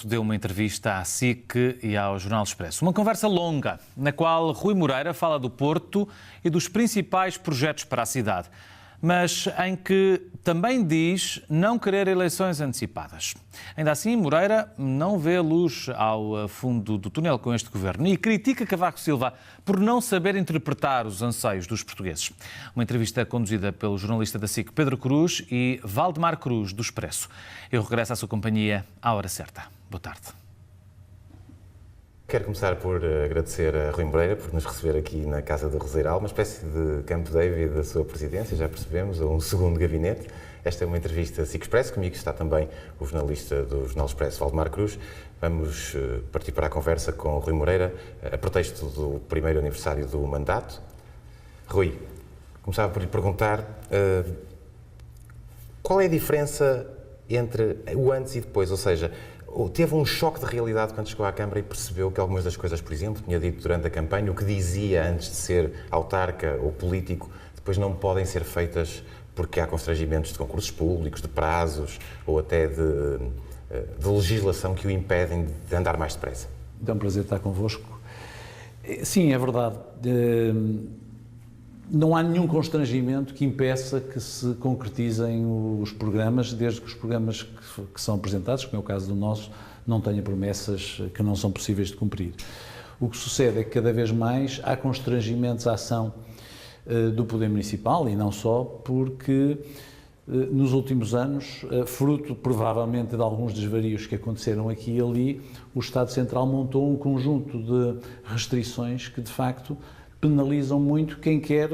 Deu uma entrevista à SIC e ao Jornal Expresso. Uma conversa longa, na qual Rui Moreira fala do Porto e dos principais projetos para a cidade, mas em que também diz não querer eleições antecipadas. Ainda assim, Moreira não vê luz ao fundo do túnel com este governo e critica Cavaco Silva por não saber interpretar os anseios dos portugueses. Uma entrevista conduzida pelo jornalista da SIC Pedro Cruz e Valdemar Cruz, do Expresso. Eu regresso à sua companhia à hora certa. Boa tarde. Quero começar por agradecer a Rui Moreira por nos receber aqui na Casa do Roseiral, uma espécie de Campo David da sua presidência, já percebemos, ou um segundo gabinete. Esta é uma entrevista SIC Expresso, comigo está também o jornalista do Jornal Expresso, Valdemar Cruz. Vamos partir para a conversa com o Rui Moreira, a pretexto do primeiro aniversário do mandato. Rui, começava por lhe perguntar qual é a diferença entre o antes e depois, ou seja, teve um choque de realidade quando chegou à Câmara e percebeu que algumas das coisas, por exemplo, tinha dito durante a campanha, o que dizia antes de ser autarca ou político, depois não podem ser feitas porque há constrangimentos de concursos públicos, de prazos ou até de legislação que o impedem de andar mais depressa. É um prazer estar convosco. Sim, é verdade. Não há nenhum constrangimento que impeça que se concretizem os programas, desde que os programas que são apresentados, como é o caso do nosso, não tenham promessas que não são possíveis de cumprir. O que sucede é que cada vez mais há constrangimentos à ação do Poder Municipal, e não só, porque nos últimos anos, fruto provavelmente de alguns desvarios que aconteceram aqui e ali, o Estado Central montou um conjunto de restrições que, de facto, penalizam muito quem quer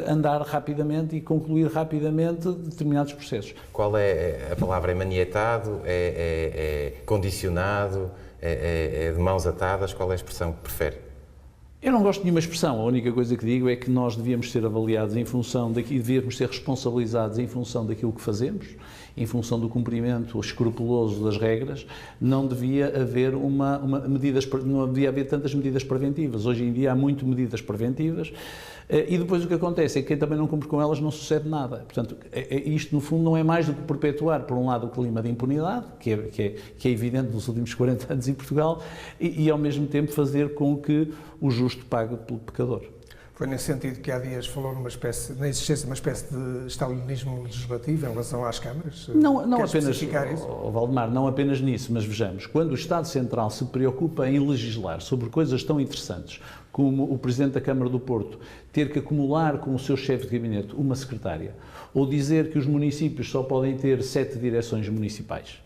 andar rapidamente e concluir rapidamente determinados processos. Qual é a palavra? É manietado? É condicionado? É de mãos atadas? Qual é a expressão que prefere? Eu não gosto de nenhuma expressão. A única coisa que digo é que nós devíamos ser avaliados em função daquilo, devíamos ser responsabilizados em função daquilo que fazemos, em função do cumprimento escrupuloso das regras. Não devia haver não devia haver tantas medidas preventivas. Hoje em dia há muito medidas preventivas e depois o que acontece é que quem também não cumpre com elas não sucede nada. Portanto, isto no fundo não é mais do que perpetuar, por um lado, o clima de impunidade, que é evidente nos últimos 40 anos em Portugal, e ao mesmo tempo fazer com que o justo pague pelo pecador. Foi nesse sentido que há dias falou na existência de uma espécie de stalinismo legislativo em relação às câmaras? Não apenas, Valdemar, não apenas nisso, mas vejamos, quando o Estado Central se preocupa em legislar sobre coisas tão interessantes como o Presidente da Câmara do Porto ter que acumular com o seu chefe de gabinete uma secretária, ou dizer que os municípios só podem ter 7 direções municipais,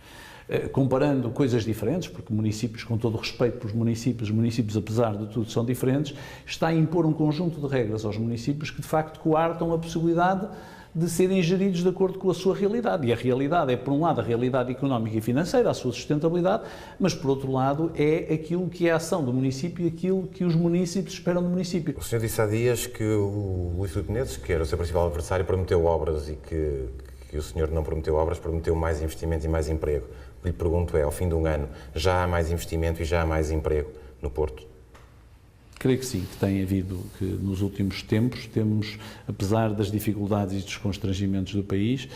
comparando coisas diferentes, porque municípios, com todo o respeito pelos municípios, os municípios, apesar de tudo, são diferentes, está a impor um conjunto de regras aos municípios que, de facto, coartam a possibilidade de serem geridos de acordo com a sua realidade. E a realidade é, por um lado, a realidade económica e financeira, a sua sustentabilidade, mas, por outro lado, é aquilo que é a ação do município e aquilo que os municípios esperam do município. O senhor disse há dias que o Luís Filipe Menezes, que era o seu principal adversário, prometeu obras e que o senhor não prometeu obras, prometeu mais investimento e mais emprego. O que lhe pergunto é, ao fim de um ano, já há mais investimento e já há mais emprego no Porto? Creio que sim, que tem havido, que nos últimos tempos temos, apesar das dificuldades e dos constrangimentos do país,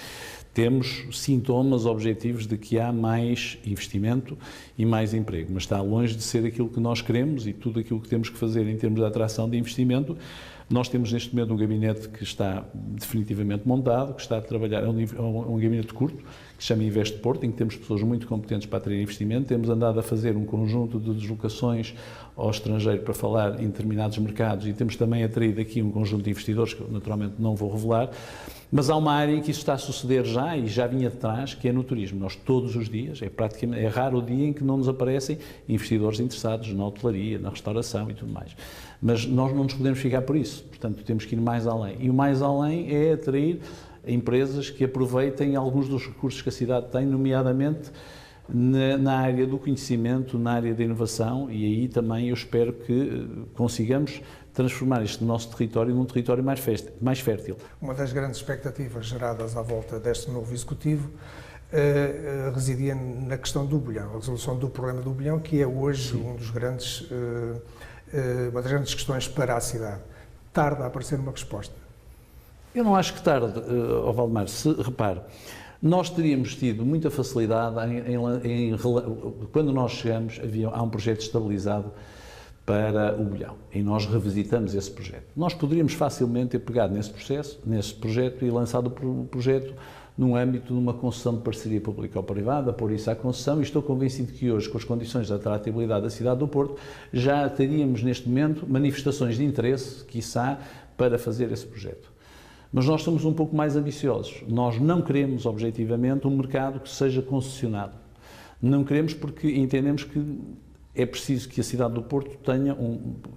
temos sintomas objetivos de que há mais investimento e mais emprego, mas está longe de ser aquilo que nós queremos e tudo aquilo que temos que fazer em termos de atração de investimento. Nós temos neste momento um gabinete que está definitivamente montado, que está a trabalhar, é um gabinete curto, que se chama Investe Porto, em que temos pessoas muito competentes para atrair investimento. Temos andado a fazer um conjunto de deslocações ao estrangeiro para falar em determinados mercados e temos também atraído aqui um conjunto de investidores, que eu naturalmente não vou revelar, mas há uma área em que isso está a suceder já e já vinha de trás, que é no turismo. Nós todos os dias, é raro o dia em que não nos aparecem investidores interessados na hotelaria, na restauração e tudo mais. Mas nós não nos podemos ficar por isso, portanto temos que ir mais além. E o mais além é atrair empresas que aproveitem alguns dos recursos que a cidade tem, nomeadamente na área do conhecimento, na área da inovação, e aí também eu espero que consigamos transformar este nosso território num território mais fértil. Uma das grandes expectativas geradas à volta deste novo Executivo residia na questão do bilhão, a resolução do problema do bilhão, que é hoje uma das grandes questões para a cidade. Tarda a aparecer uma resposta. Eu não acho que tarde, Valdemar, repare, Nós teríamos tido muita facilidade quando nós chegamos, há um projeto estabilizado para o Bolhão e nós revisitamos esse projeto. Nós poderíamos facilmente ter pegado nesse projeto e lançado o projeto num âmbito de uma concessão de parceria público-privada, pôr isso à concessão, e estou convencido que hoje, com as condições de atratividade da cidade do Porto, já teríamos neste momento manifestações de interesse, quiçá, para fazer esse projeto. Mas nós somos um pouco mais ambiciosos. Nós não queremos, objetivamente, um mercado que seja concessionado. Não queremos porque entendemos que é preciso que a cidade do Porto tenha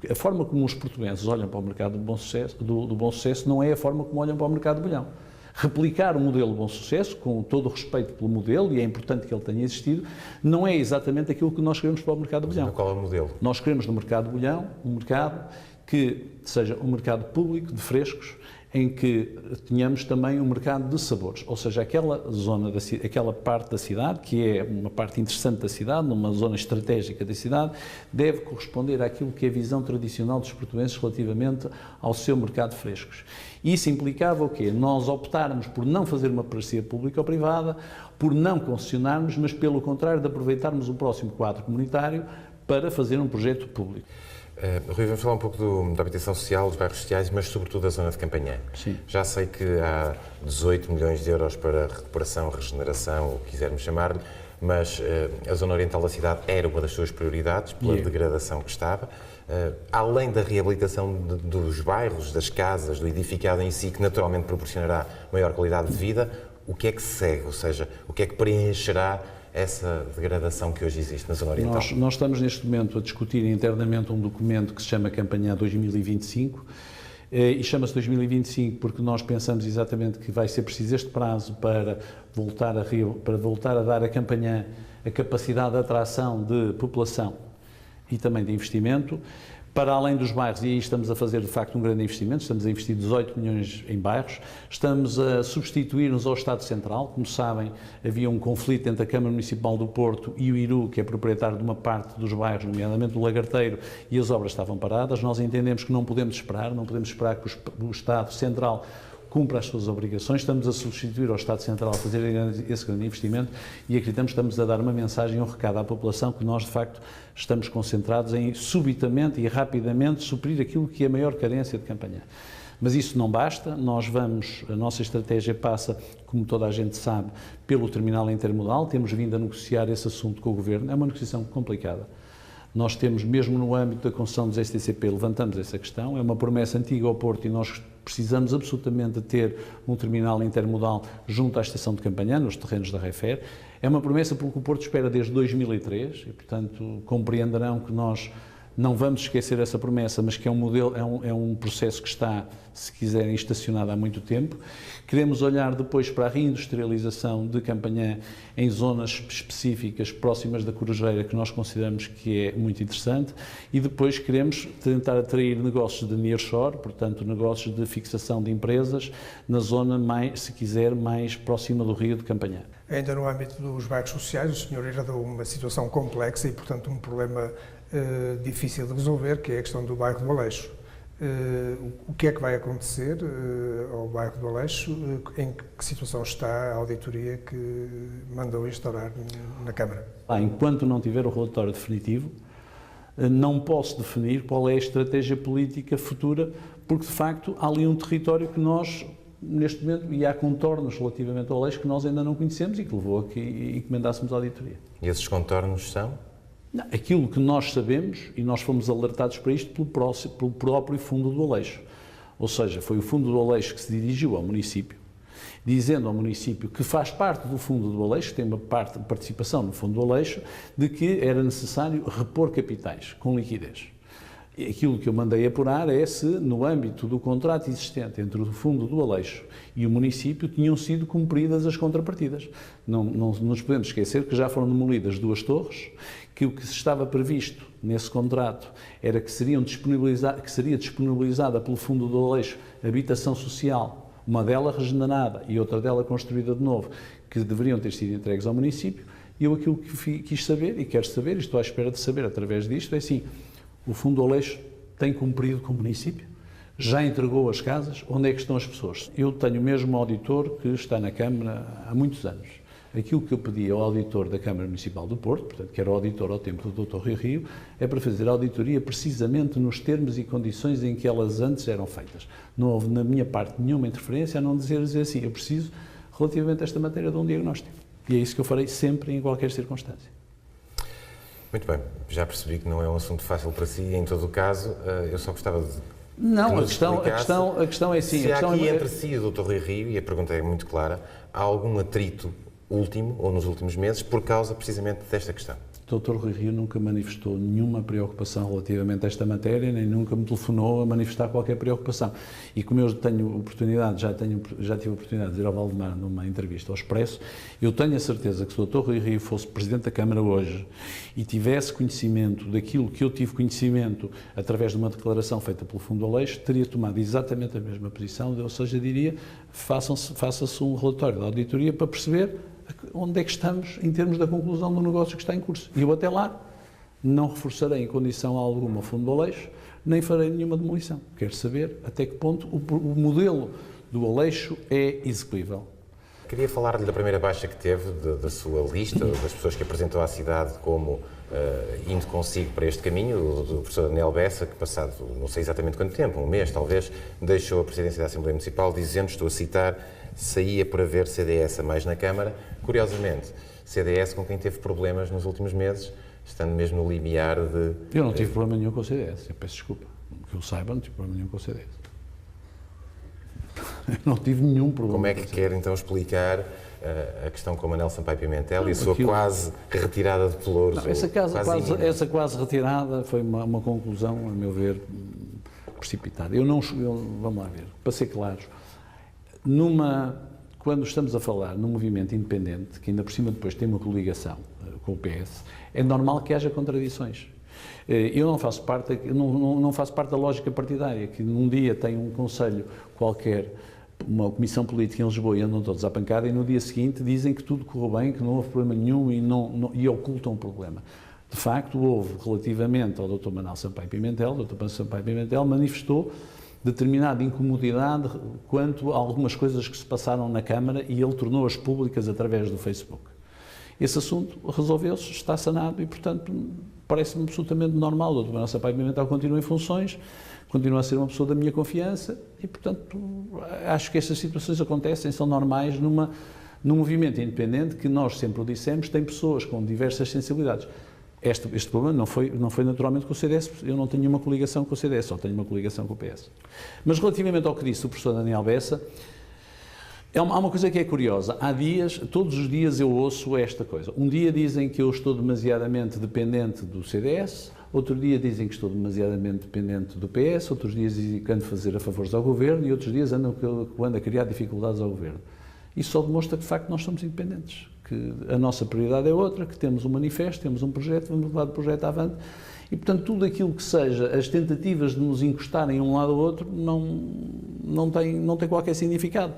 a forma como os portugueses olham para o mercado do bom sucesso não é a forma como olham para o mercado do Bolhão. Replicar o modelo Bom Sucesso, com todo o respeito pelo modelo, e é importante que ele tenha existido, não é exatamente aquilo que nós queremos para o mercado do Bolhão. Qual é o modelo? Nós queremos no mercado do Bolhão um mercado que seja um mercado público de frescos, em que tenhamos também um mercado de sabores, ou seja, aquela zona, aquela parte da cidade, que é uma parte interessante da cidade, numa zona estratégica da cidade, deve corresponder àquilo que é a visão tradicional dos portugueses relativamente ao seu mercado de frescos. Isso implicava o quê? Nós optarmos por não fazer uma parceria pública ou privada, por não concessionarmos, mas pelo contrário de aproveitarmos o próximo quadro comunitário para fazer um projeto público. Rui, vamos falar um pouco da habitação social, dos bairros sociais, mas sobretudo da zona de Campanhã. Sim. Já sei que há 18 milhões de euros para recuperação, regeneração, o que quisermos chamar-lhe, mas a zona oriental da cidade era uma das suas prioridades, pela degradação que estava. Além da reabilitação dos bairros, das casas, do edificado em si, que naturalmente proporcionará maior qualidade de vida, o que é que segue? Ou seja, o que é que preencherá essa degradação que hoje existe na zona oriental? Nós estamos neste momento a discutir internamente um documento que se chama Campanhã 2025 e chama-se 2025 porque nós pensamos exatamente que vai ser preciso este prazo para voltar a dar a Campanhã a capacidade de atração de população e também de investimento, para além dos bairros, e aí estamos a fazer de facto um grande investimento, estamos a investir 18 milhões em bairros, estamos a substituir-nos ao Estado Central. Como sabem, havia um conflito entre a Câmara Municipal do Porto e o IRU, que é proprietário de uma parte dos bairros, nomeadamente do Lagarteiro, e as obras estavam paradas. Nós entendemos que não podemos esperar que o Estado Central cumpra as suas obrigações, estamos a substituir ao Estado Central a fazer esse grande investimento e acreditamos que estamos a dar uma mensagem, um recado à população que nós, de facto, estamos concentrados em subitamente e rapidamente suprir aquilo que é a maior carência de Campanhã. Mas isso não basta, a nossa estratégia passa, como toda a gente sabe, pelo terminal intermodal, temos vindo a negociar esse assunto com o Governo, é uma negociação complicada. Nós temos, mesmo no âmbito da concessão dos STCP, levantamos essa questão, é uma promessa antiga ao Porto e nós precisamos absolutamente de ter um terminal intermodal junto à estação de Campanhã, nos terrenos da Refer. É uma promessa pelo que o Porto espera desde 2003 e, portanto, compreenderão que nós não vamos esquecer essa promessa, mas que é um modelo, é um processo que está, se quiserem, estacionado há muito tempo. Queremos olhar depois para a reindustrialização de Campanhã em zonas específicas próximas da Corujeira, que nós consideramos que é muito interessante, e depois queremos tentar atrair negócios de nearshore, portanto, negócios de fixação de empresas na zona mais, se quiser, mais próxima do Rio de Campanhã. Ainda no âmbito dos bairros sociais, o senhor herdou uma situação complexa e, portanto, um problema difícil de resolver, que é a questão do bairro do Aleixo. O que é que vai acontecer ao bairro do Aleixo? Em que situação está a auditoria que mandou instaurar na Câmara? Enquanto não tiver o relatório definitivo, não posso definir qual é a estratégia política futura, porque de facto há ali um território que nós, neste momento, e há contornos relativamente ao Aleixo que nós ainda não conhecemos e que levou a que encomendássemos a auditoria. E esses contornos são? Não, aquilo que nós sabemos, e nós fomos alertados para isto pelo próprio Fundo do Aleixo. Ou seja, foi o Fundo do Aleixo que se dirigiu ao município, dizendo ao município que faz parte do Fundo do Aleixo, tem uma parte de participação no Fundo do Aleixo, de que era necessário repor capitais com liquidez. E aquilo que eu mandei apurar é se, no âmbito do contrato existente entre o Fundo do Aleixo e o município, tinham sido cumpridas as contrapartidas. Não nos podemos esquecer que já foram demolidas 2 torres, que o que estava previsto nesse contrato era que seria disponibilizada pelo Fundo do Aleixo habitação social, uma dela regenerada e outra dela construída de novo, que deveriam ter sido entregues ao município. E eu aquilo que quis saber, e quero saber, e estou à espera de saber através disto, é assim: o Fundo do Aleixo tem cumprido com o município? Já entregou as casas? Onde é que estão as pessoas? Eu tenho o mesmo auditor que está na Câmara há muitos anos. Aquilo que eu pedi ao auditor da Câmara Municipal do Porto, portanto, que era o auditor ao tempo do Dr. Rui Rio, é para fazer a auditoria precisamente nos termos e condições em que elas antes eram feitas. Não houve, na minha parte, nenhuma interferência a não dizer assim, eu preciso, relativamente a esta matéria, de um diagnóstico. E é isso que eu farei sempre, em qualquer circunstância. Muito bem, já percebi que não é um assunto fácil para si, em todo o caso, eu só gostava de... Não, a questão é assim... Se há aqui entre si e o Dr. Rui Rio, e a pergunta é muito clara, há algum atrito último, ou nos últimos meses, por causa precisamente desta questão? O Dr. Rui Rio nunca manifestou nenhuma preocupação relativamente a esta matéria, nem nunca me telefonou a manifestar qualquer preocupação. E como eu tenho oportunidade, já tive a oportunidade de dizer ao Valdemar numa entrevista ao Expresso, eu tenho a certeza que se o Dr. Rui Rio fosse Presidente da Câmara hoje e tivesse conhecimento daquilo que eu tive conhecimento através de uma declaração feita pelo Fundo Aleixo, teria tomado exatamente a mesma posição, ou seja, diria, faça-se um relatório da auditoria para perceber onde é que estamos em termos da conclusão do negócio que está em curso. E eu até lá não reforçarei em condição alguma o Fundo do Aleixo, nem farei nenhuma demolição. Quero saber até que ponto o modelo do Aleixo é execuível. Queria falar-lhe da primeira baixa que teve, da sua lista, das pessoas que apresentou à cidade como indo consigo para este caminho, do professor Daniel Bessa, que passado, não sei exatamente quanto tempo, um mês talvez, deixou a presidência da Assembleia Municipal dizendo, estou a citar, saía por haver CDS a mais na Câmara. Curiosamente, CDS com quem teve problemas nos últimos meses, estando mesmo no limiar de... Eu não tive problema nenhum com o CDS, eu peço desculpa. Que eu saiba, não tive problema nenhum com o CDS. Eu não tive nenhum problema. Como é que quer então explicar a questão com o Manel Sampaio Pimentel e a sua quase retirada de Pelouros? Essa quase retirada foi uma conclusão, a meu ver, precipitada. Vamos lá ver, para ser claros, quando estamos a falar num movimento independente, que ainda por cima depois tem uma coligação com o PS, é normal que haja contradições. Eu não faço parte da lógica partidária, que num dia tem um conselho qualquer, uma comissão política em Lisboa e andam todos à pancada e no dia seguinte dizem que tudo correu bem, que não houve problema nenhum e ocultam o problema. De facto, houve relativamente ao Dr. Manuel Sampaio Pimentel, o Dr. Manuel Sampaio Pimentel manifestou determinada incomodidade quanto a algumas coisas que se passaram na Câmara e ele tornou-as públicas através do Facebook. Esse assunto resolveu-se, está sanado e, portanto, parece-me absolutamente normal. O Dr. Manuel Sampaio Pimentel continua em funções, continua a ser uma pessoa da minha confiança e, portanto, acho que estas situações acontecem, são normais num movimento independente que nós sempre o dissemos, tem pessoas com diversas sensibilidades. Este problema não foi naturalmente com o CDS, eu não tenho uma coligação com o CDS, só tenho uma coligação com o PS. Mas relativamente ao que disse o professor Daniel Bessa, há uma coisa que é curiosa. Há dias, todos os dias eu ouço esta coisa. Um dia dizem que eu estou demasiadamente dependente do CDS, outro dia dizem que estou demasiadamente dependente do PS, outros dias dizem que ando a fazer a favores ao Governo e outros dias ando a criar dificuldades ao Governo. Isso só demonstra que, de facto, nós somos independentes, que a nossa prioridade é outra, que temos um manifesto, temos um projeto, vamos levar o projeto avante e, portanto, tudo aquilo que seja as tentativas de nos encostarem um lado ao outro não tem qualquer significado.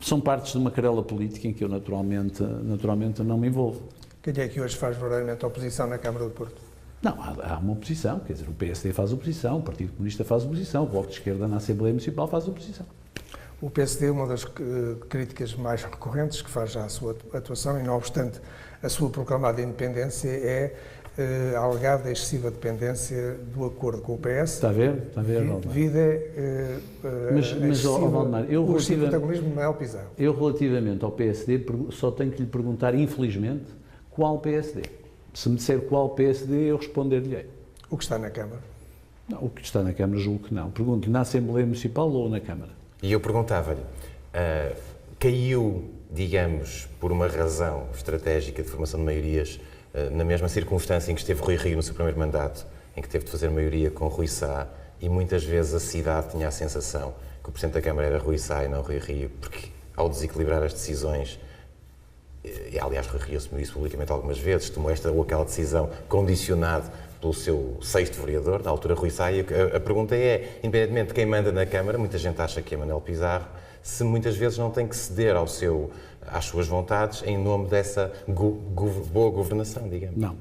São partes de uma querela política em que eu naturalmente não me envolvo. Quem é que hoje faz verdadeiramente oposição na Câmara do Porto? Não, há uma oposição, quer dizer, o PSD faz oposição, o Partido Comunista faz oposição, o Bloco de Esquerda na Assembleia Municipal faz oposição. O PSD, uma das críticas mais recorrentes que faz já a sua atuação, e não obstante a sua proclamada independência, é a alegada excessiva dependência do acordo com o PS. Está a ver, Valdemar? Mas Valdemar, o protagonismo de Manuel Pizarro. Eu, relativamente ao PSD, só tenho que lhe perguntar, infelizmente, qual PSD? Se me disser qual PSD, eu responder-lhe. O que está na Câmara? Não, o que está na Câmara, julgo que não. Pergunto-lhe na Assembleia Municipal ou na Câmara? E eu perguntava-lhe, caiu, digamos, por uma razão estratégica de formação de maiorias, na mesma circunstância em que esteve Rui Rio no seu primeiro mandato, em que teve de fazer maioria com Rui Sá, e muitas vezes a cidade tinha a sensação que o Presidente da Câmara era Rui Sá e não Rui Rio, porque ao desequilibrar as decisões, e aliás Rui Rio assumiu isso publicamente algumas vezes, tomou esta ou aquela decisão condicionado pelo seu 6º vereador, na altura Rui Sá, e a pergunta é, independentemente de quem manda na Câmara, muita gente acha que é Manuel Pizarro, se muitas vezes não tem que ceder às suas vontades em nome dessa boa governação, digamos. Não.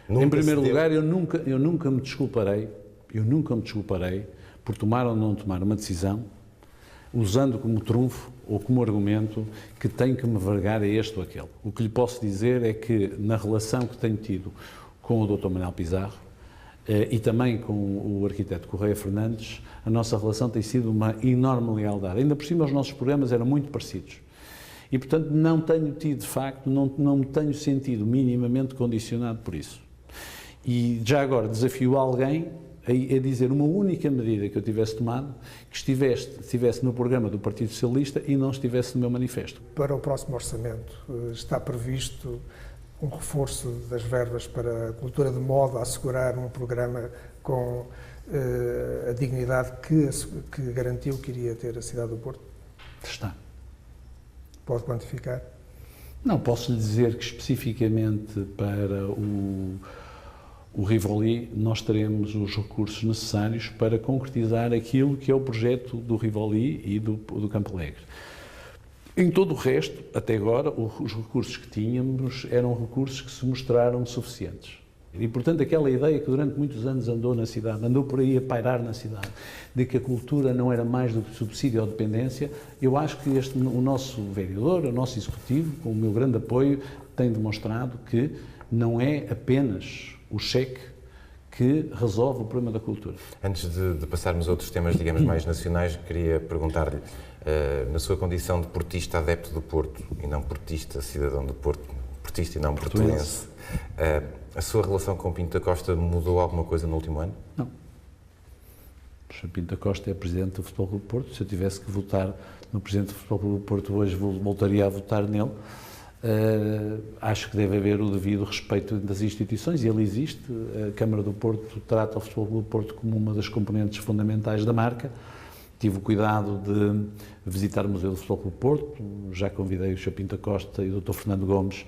Em primeiro lugar, eu nunca me desculparei, por tomar ou não tomar uma decisão, usando como trunfo ou como argumento que tem que me vergar a este ou aquele. O que lhe posso dizer é que, na relação que tenho tido com o Dr. Manuel Pizarro e também com o arquiteto Correia Fernandes, a nossa relação tem sido uma enorme lealdade. Ainda por cima, os nossos programas eram muito parecidos. E, portanto, não tenho tido, de facto, não me tenho sentido minimamente condicionado por isso. E, já agora, desafio alguém a dizer uma única medida que eu tivesse tomado que estivesse no programa do Partido Socialista e não estivesse no meu manifesto. Para o próximo orçamento está previsto um reforço das verbas para a cultura de moda, assegurar um programa com a dignidade que garantiu que iria ter a cidade do Porto? Está. Pode quantificar? Não, posso lhe dizer que especificamente para o Rivoli nós teremos os recursos necessários para concretizar aquilo que é o projeto do Rivoli e do Campo Alegre. Em todo o resto, até agora, os recursos que tínhamos eram recursos que se mostraram suficientes. E, portanto, aquela ideia que durante muitos anos andou na cidade, andou por aí a pairar na cidade, de que a cultura não era mais do que subsídio ou dependência, eu acho que o nosso vereador, o nosso executivo, com o meu grande apoio, tem demonstrado que não é apenas o cheque que resolve o problema da cultura. Antes de passarmos a outros temas, digamos, mais nacionais, queria perguntar-lhe, na sua condição de portista adepto do Porto, e não portista cidadão do Porto, portista e não portuense, a sua relação com o Pinto da Costa mudou alguma coisa no último ano? Não. O Sr. Pinto da Costa é Presidente do Futebol Clube do Porto. Se eu tivesse que votar no Presidente do Futebol Clube do Porto hoje, voltaria a votar nele. Acho que deve haver o devido respeito das instituições, e ele existe. A Câmara do Porto trata o Futebol Clube do Porto como uma das componentes fundamentais da marca. Tive o cuidado de visitar o Museu do Futebol Clube do Porto, já convidei o Sr. Pinto da Costa e o Dr. Fernando Gomes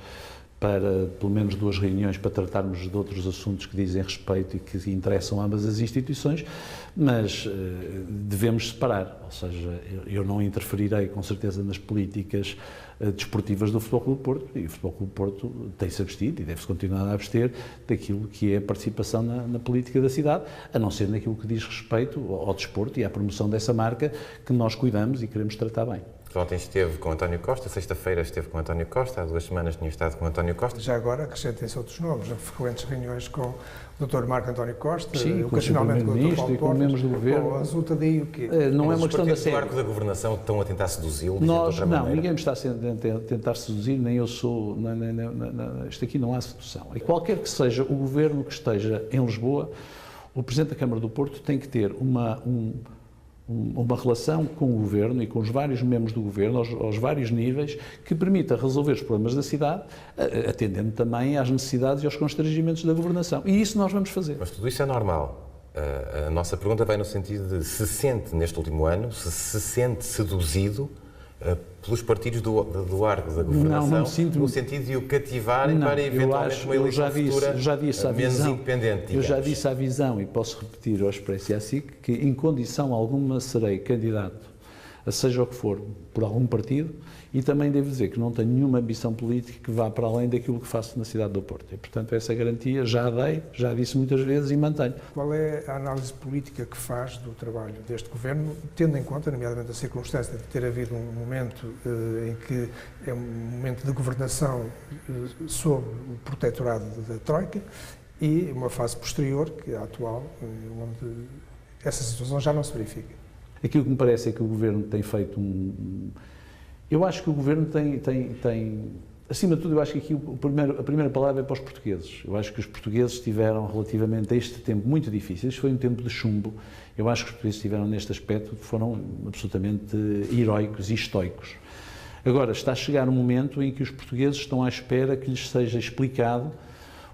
para pelo menos 2 reuniões para tratarmos de outros assuntos que dizem respeito e que interessam ambas as instituições, mas devemos separar, ou seja, eu não interferirei com certeza nas políticas desportivas do Futebol Clube do Porto, e o Futebol Clube do Porto tem-se abstido e deve-se continuar a abster daquilo que é a participação na política da cidade, a não ser naquilo que diz respeito ao desporto e à promoção dessa marca que nós cuidamos e queremos tratar bem. Ontem esteve com António Costa, sexta-feira esteve com António Costa, há 2 semanas tinha estado com António Costa. Já agora acrescentem-se outros nomes, frequentes reuniões com o Dr. Marco António Costa, sim, ocasionalmente com o Dr. Paulo com membros do Governo. A resulta daí o quê? Não é uma questão da série. Os partidos do arco da governação estão a tentar seduzi-lo? Não, ninguém me está a tentar seduzir, nem eu sou... Isto aqui não há sedução. E qualquer que seja o governo que esteja em Lisboa, o Presidente da Câmara do Porto tem que ter uma relação com o Governo e com os vários membros do Governo, aos vários níveis, que permita resolver os problemas da cidade, atendendo também às necessidades e aos constrangimentos da governação. E isso nós vamos fazer. Mas tudo isso é normal. A nossa pergunta vai no sentido de se sente, neste último ano, se sente seduzido pelos partidos do arco da governação, não sinto... no sentido de o cativarem para eventualmente uma eleição futura menos independente. Eu já disse à visão, e posso repetir ao Expresso e à SIC, que em condição alguma serei candidato a seja o que for, por algum partido, e também devo dizer que não tenho nenhuma ambição política que vá para além daquilo que faço na cidade do Porto. E, portanto, essa garantia já dei, já disse muitas vezes e mantenho. Qual é a análise política que faz do trabalho deste Governo, tendo em conta, nomeadamente, a circunstância de ter havido um momento em que é um momento de governação sob o protetorado da Troika e uma fase posterior, que é a atual, onde essa situação já não se verifica? Aquilo que me parece é que o Governo tem feito Eu acho que o Governo tem... Acima de tudo, eu acho que aqui a primeira palavra é para os portugueses. Eu acho que os portugueses tiveram, relativamente a este tempo muito difícil, isto foi um tempo de chumbo, eu acho que os portugueses tiveram neste aspecto, foram absolutamente heroicos e estoicos. Agora, está a chegar um momento em que os portugueses estão à espera que lhes seja explicado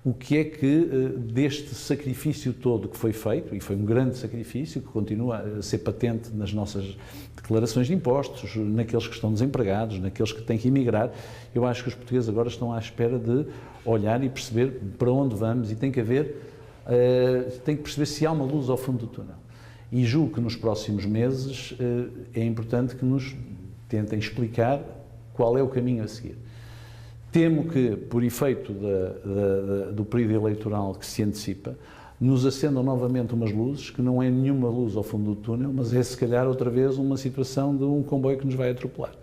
o que é que deste sacrifício todo que foi feito, e foi um grande sacrifício, que continua a ser patente nas nossas declarações de impostos, naqueles que estão desempregados, naqueles que têm que emigrar, eu acho que os portugueses agora estão à espera de olhar e perceber para onde vamos, e tem que perceber se há uma luz ao fundo do túnel. E julgo que nos próximos meses é importante que nos tentem explicar qual é o caminho a seguir. Temo que, por efeito do período eleitoral que se antecipa, nos acendam novamente umas luzes, que não é nenhuma luz ao fundo do túnel, mas é se calhar outra vez uma situação de um comboio que nos vai atropelar.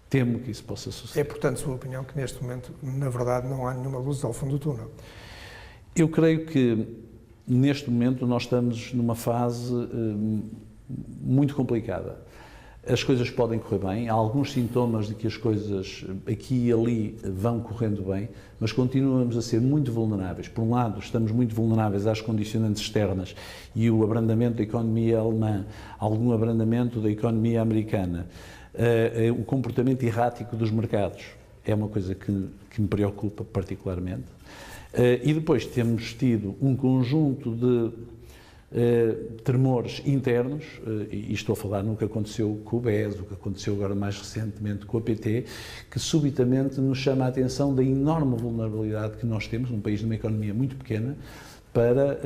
Temo que isso possa suceder. É, portanto, sua opinião que neste momento, na verdade, não há nenhuma luz ao fundo do túnel? Eu creio que neste momento nós estamos numa fase muito complicada. As coisas podem correr bem, há alguns sintomas de que as coisas aqui e ali vão correndo bem, mas continuamos a ser muito vulneráveis. Por um lado, estamos muito vulneráveis às condicionantes externas e o abrandamento da economia alemã, algum abrandamento da economia americana, o comportamento errático dos mercados é uma coisa que me preocupa particularmente. E depois temos tido um conjunto de tremores internos, e estou a falar no que aconteceu com o BES, o que aconteceu agora mais recentemente com a PT, que subitamente nos chama a atenção da enorme vulnerabilidade que nós temos, um país de uma economia muito pequena, para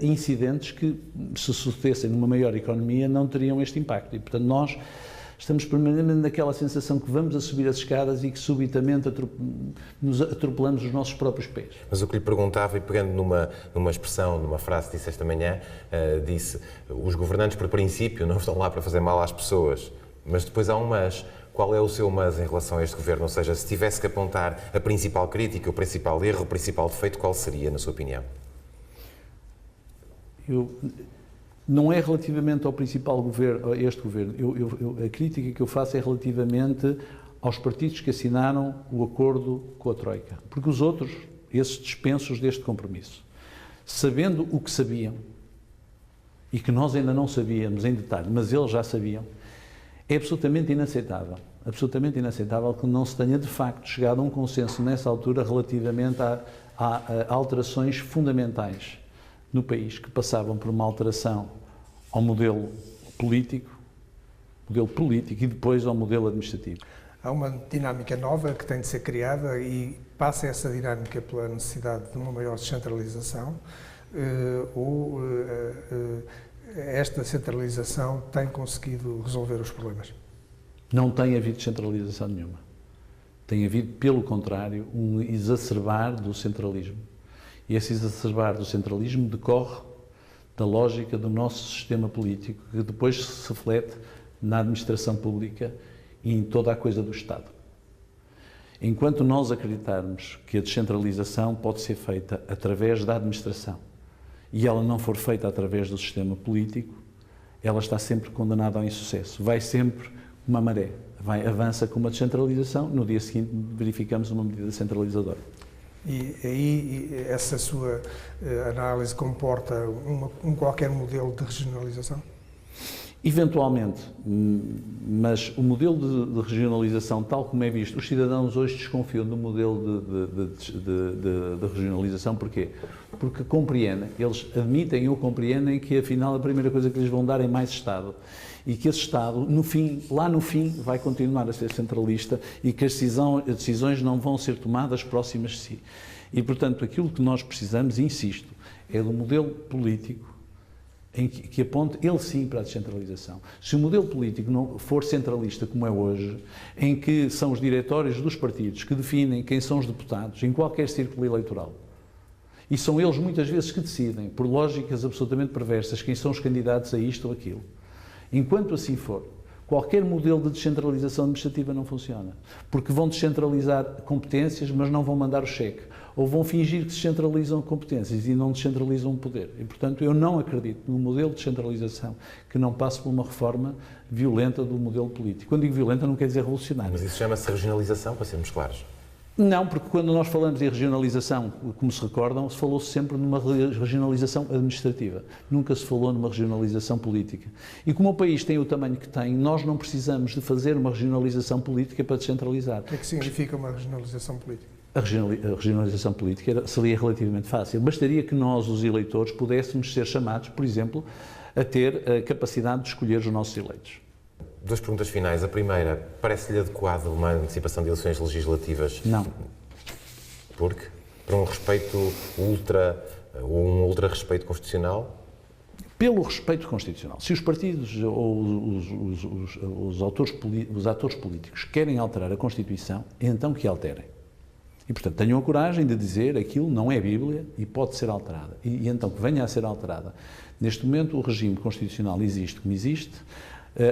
incidentes que, se sucedessem numa maior economia, não teriam este impacto. E, portanto, nós estamos permanentemente naquela sensação que vamos a subir as escadas e que subitamente nos atropelamos os nossos próprios pés. Mas o que lhe perguntava, e pegando numa expressão, numa frase que disse esta manhã, disse: os governantes, por princípio, não estão lá para fazer mal às pessoas, mas depois há um mas. Qual é o seu mas em relação a este governo? Ou seja, se tivesse que apontar a principal crítica, o principal erro, o principal defeito, qual seria, na sua opinião? Não é relativamente ao principal governo, a este governo. A crítica que eu faço é relativamente aos partidos que assinaram o acordo com a Troika. Porque os outros, esses dispensos deste compromisso, sabendo o que sabiam, e que nós ainda não sabíamos em detalhe, mas eles já sabiam, é absolutamente inaceitável que não se tenha de facto chegado a um consenso nessa altura relativamente a alterações fundamentais no país, que passavam por uma alteração ao modelo político e depois ao modelo administrativo. Há uma dinâmica nova que tem de ser criada e passa essa dinâmica pela necessidade de uma maior descentralização ou esta centralização tem conseguido resolver os problemas? Não tem havido descentralização nenhuma. Tem havido, pelo contrário, um exacerbar do centralismo. E esse exacerbar do centralismo decorre da lógica do nosso sistema político, que depois se reflete na administração pública e em toda a coisa do Estado. Enquanto nós acreditarmos que a descentralização pode ser feita através da administração e ela não for feita através do sistema político, ela está sempre condenada ao insucesso. Vai sempre uma maré. Avança com uma descentralização, no dia seguinte verificamos uma medida centralizadora. E aí essa sua análise comporta qualquer modelo de regionalização? Eventualmente, mas o modelo de regionalização, tal como é visto, os cidadãos hoje desconfiam do modelo de regionalização. Porquê? Porque compreendem, eles admitem ou compreendem que afinal a primeira coisa que lhes vão dar é mais Estado. E que esse Estado, lá no fim, vai continuar a ser centralista e que as decisões não vão ser tomadas próximas de si. E, portanto, aquilo que nós precisamos, insisto, é de um modelo político que aponte, ele sim, para a descentralização. Se o modelo político não for centralista, como é hoje, em que são os diretórios dos partidos que definem quem são os deputados em qualquer círculo eleitoral, e são eles muitas vezes que decidem, por lógicas absolutamente perversas, quem são os candidatos a isto ou aquilo. Enquanto assim for, qualquer modelo de descentralização administrativa não funciona, porque vão descentralizar competências, mas não vão mandar o cheque, ou vão fingir que descentralizam competências e não descentralizam o poder. E, portanto, eu não acredito num modelo de descentralização que não passe por uma reforma violenta do modelo político. Quando digo violenta não quer dizer revolucionária. Mas isso chama-se regionalização, para sermos claros. Não, porque quando nós falamos em regionalização, como se recordam, se falou sempre numa regionalização administrativa. Nunca se falou numa regionalização política. E como o país tem o tamanho que tem, nós não precisamos de fazer uma regionalização política para descentralizar. O que é que significa uma regionalização política? A regionalização política seria relativamente fácil. Bastaria que nós, os eleitores, pudéssemos ser chamados, por exemplo, a ter a capacidade de escolher os nossos eleitos. Duas perguntas finais. A primeira, parece-lhe adequado uma antecipação de eleições legislativas? Não. Por quê? Para um respeito ultra-respeito constitucional? Pelo respeito constitucional. Se os partidos ou os atores políticos querem alterar a Constituição, então que alterem. E, portanto, tenham a coragem de dizer aquilo não é Bíblia e pode ser alterada. E então que venha a ser alterada. Neste momento, o regime constitucional existe como existe,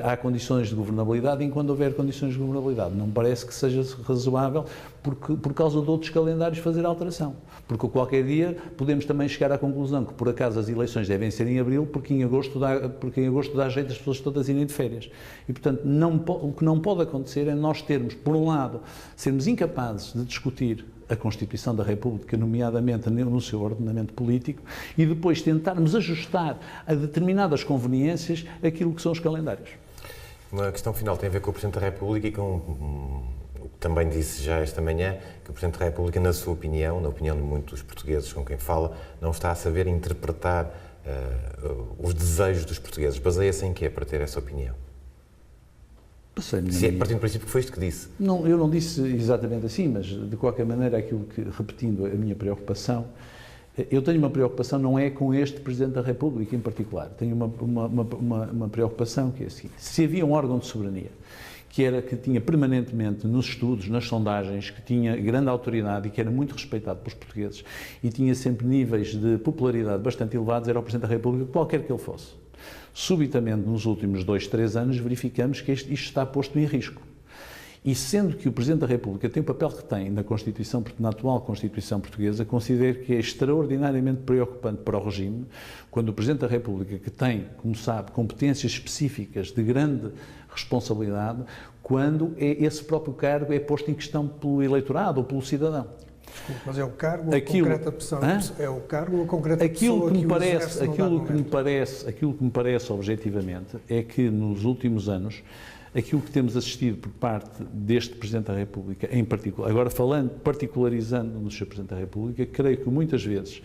há condições de governabilidade, e enquanto houver condições de governabilidade, não parece que seja razoável, por causa de outros calendários, fazer alteração. Porque qualquer dia podemos também chegar à conclusão que, por acaso, as eleições devem ser em abril, porque em agosto dá jeito as pessoas todas irem de férias. E, portanto, o que não pode acontecer é nós termos, por um lado, sermos incapazes de discutir a Constituição da República, nomeadamente no seu ordenamento político, e depois tentarmos ajustar a determinadas conveniências aquilo que são os calendários. Uma questão final tem a ver com o Presidente da República e com o que também disse já esta manhã, que o Presidente da República, na sua opinião, na opinião de muitos portugueses com quem fala, não está a saber interpretar os desejos dos portugueses. Baseia-se em quê para ter essa opinião? Se é partindo do princípio que foi isto que disse. Não, eu não disse exatamente assim, mas de qualquer maneira, repetindo a minha preocupação, eu tenho uma preocupação, não é com este Presidente da República em particular, tenho uma preocupação que é a seguinte: se havia um órgão de soberania que tinha permanentemente nos estudos, nas sondagens, que tinha grande autoridade e que era muito respeitado pelos portugueses e tinha sempre níveis de popularidade bastante elevados, era o Presidente da República, qualquer que ele fosse. Subitamente, nos últimos 2, 3 anos, verificamos que isto está posto em risco. E sendo que o Presidente da República tem o papel que tem na atual Constituição portuguesa, considero que é extraordinariamente preocupante para o regime quando o Presidente da República, que tem, como sabe, competências específicas de grande responsabilidade, quando esse próprio cargo é posto em questão pelo eleitorado ou pelo cidadão. Desculpe, mas é o cargo ou a concreta pessoa? É o cargo ou a concreta pessoa que o exerce no dado momento? Aquilo que me parece objetivamente é que nos últimos anos aquilo que temos assistido por parte deste Presidente da República, em particular, agora particularizando no Sr. Presidente da República, creio que muitas vezes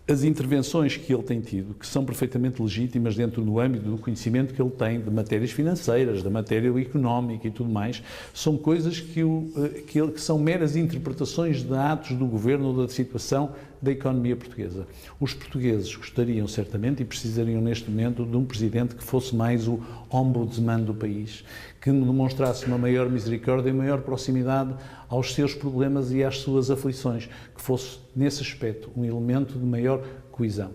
as intervenções que ele tem tido, que são perfeitamente legítimas dentro do âmbito do conhecimento que ele tem de matérias financeiras, da matéria económica e tudo mais, são coisas que são meras interpretações de atos do governo ou da situação da economia portuguesa. Os portugueses gostariam certamente e precisariam neste momento de um Presidente que fosse mais o ombudsman do país, que demonstrasse uma maior misericórdia e maior proximidade aos seus problemas e às suas aflições, que fosse, nesse aspecto, um elemento de maior coesão.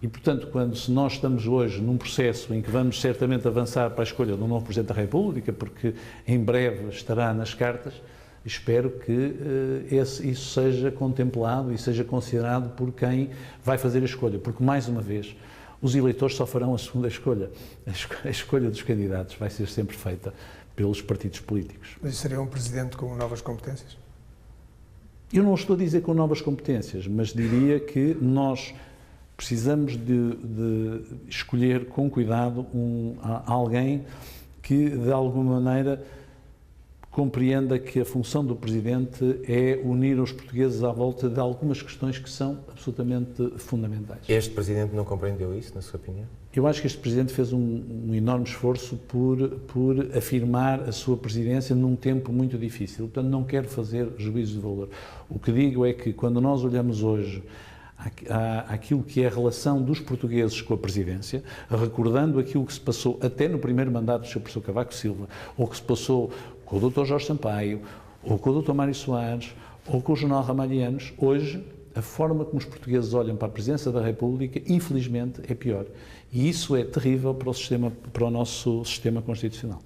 E, portanto, se nós estamos hoje num processo em que vamos certamente avançar para a escolha de um novo Presidente da República, porque em breve estará nas cartas, espero que isso seja contemplado e seja considerado por quem vai fazer a escolha, porque, mais uma vez, os eleitores só farão a segunda escolha. A escolha dos candidatos vai ser sempre feita pelos partidos políticos. Mas seria um Presidente com novas competências? Eu não estou a dizer com novas competências, mas diria que nós precisamos de escolher com cuidado alguém que, de alguma maneira, compreenda que a função do Presidente é unir os portugueses à volta de algumas questões que são absolutamente fundamentais. Este Presidente não compreendeu isso, na sua opinião? Eu acho que este Presidente fez um enorme esforço por afirmar a sua presidência num tempo muito difícil. Portanto, não quero fazer juízo de valor. O que digo é que, quando nós olhamos hoje àquilo que é a relação dos portugueses com a presidência, recordando aquilo que se passou até no primeiro mandato do Sr. Professor Cavaco Silva, ou que se passou com o Dr. Jorge Sampaio, ou com o Dr. Mário Soares, ou com o General Ramalhianos, hoje a forma como os portugueses olham para a presidência da República, infelizmente, é pior. E isso é terrível para o nosso sistema constitucional.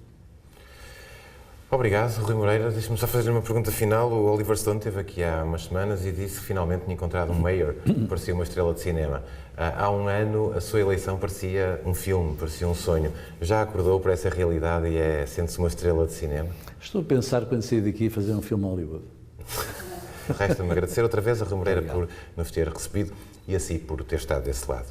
Obrigado, Rui Moreira. Deixe-me só fazer uma pergunta final. O Oliver Stone esteve aqui há umas semanas e disse que finalmente tinha encontrado um mayor, que parecia uma estrela de cinema. Há um ano a sua eleição parecia um filme, parecia um sonho. Já acordou para essa realidade e sente-se uma estrela de cinema? Estou a pensar, quando sair daqui, fazer um filme Hollywood. Resta-me agradecer outra vez a Rui Moreira por nos ter recebido e a si por ter estado desse lado.